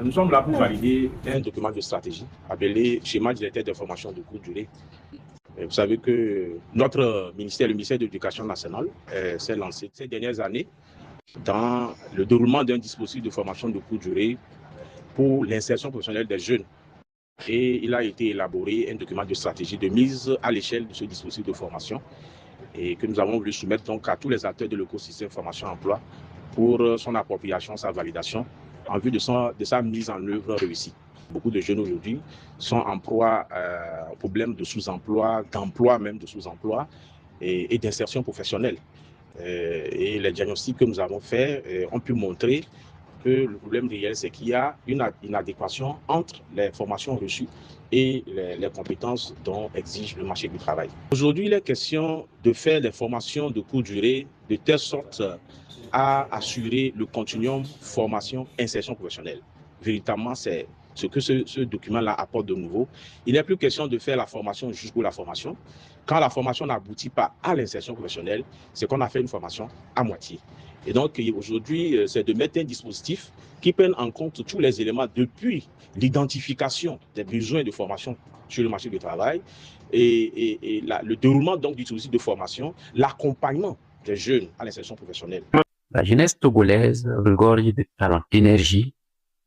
Nous sommes là pour valider un document de stratégie appelé schéma directeur de formation de courte durée. Vous savez que notre ministère, le ministère de l'Éducation nationale, s'est lancé ces dernières années dans le déroulement d'un dispositif de formation de courte durée pour l'insertion professionnelle des jeunes. Et il a été élaboré un document de stratégie de mise à l'échelle de ce dispositif de formation et que nous avons voulu soumettre donc à tous les acteurs de l'écosystème formation-emploi pour son appropriation, sa validation, en vue de sa mise en œuvre réussie. Beaucoup de jeunes aujourd'hui sont en proie aux problèmes de sous-emploi, d'emploi même de sous-emploi et d'insertion professionnelle. Et les diagnostics que nous avons faits ont pu montrer que le problème réel, c'est qu'il y a une inadéquation entre les formations reçues et les compétences dont exige le marché du travail. Aujourd'hui, il est question de faire des formations de courte durée de telle sorte à assurer le continuum formation-insertion professionnelle. Véritablement, c'est ce que ce document-là apporte de nouveau. Il n'est plus question de faire la formation jusqu'au la formation. Quand la formation n'aboutit pas à l'insertion professionnelle, c'est qu'on a fait une formation à moitié. Et donc, aujourd'hui, c'est de mettre un dispositif qui prenne en compte tous les éléments depuis l'identification des besoins de formation sur le marché du travail et le déroulement donc du dispositif de formation, l'accompagnement des jeunes à l'insertion professionnelle. La jeunesse togolaise regorge de talent, d'énergie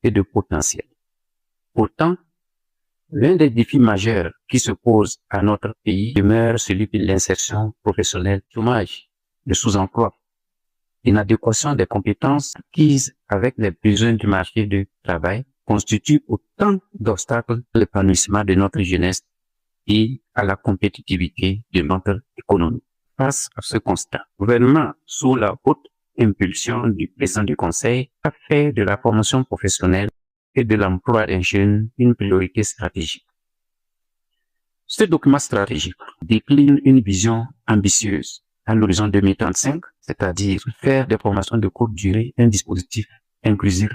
et de potentiel. Pourtant, l'un des défis majeurs qui se posent à notre pays demeure celui de l'insertion professionnelle, chômage, le sous-emploi, l'inadéquation des compétences acquises avec les besoins du marché du travail constitue autant d'obstacles à l'épanouissement de notre jeunesse et à la compétitivité de notre économie. Face à ce constat, le gouvernement, sous la haute impulsion du président du Conseil, a fait de la formation professionnelle et de l'emploi des jeunes une priorité stratégique. Ce document stratégique décline une vision ambitieuse à l'horizon 2035, c'est-à-dire faire des formations de courte durée un dispositif inclusif,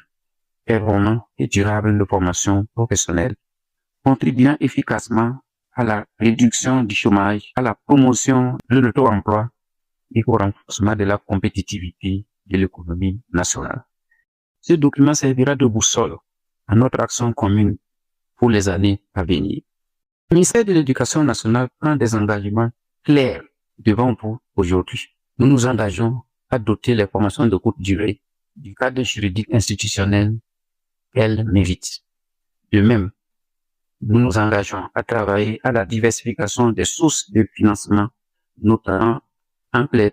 performant et durable de formation professionnelle, contribuant efficacement à la réduction du chômage, à la promotion de l'auto-emploi et au renforcement de la compétitivité de l'économie nationale. Ce document servira de boussole à notre action commune pour les années à venir. Le ministère de l'Éducation nationale prend des engagements clairs devant vous aujourd'hui. Nous nous engageons à doter les formations de courte durée du cadre juridique institutionnel qu'elles méritent. De même, nous nous engageons à travailler à la diversification des sources de financement, notamment en plaidant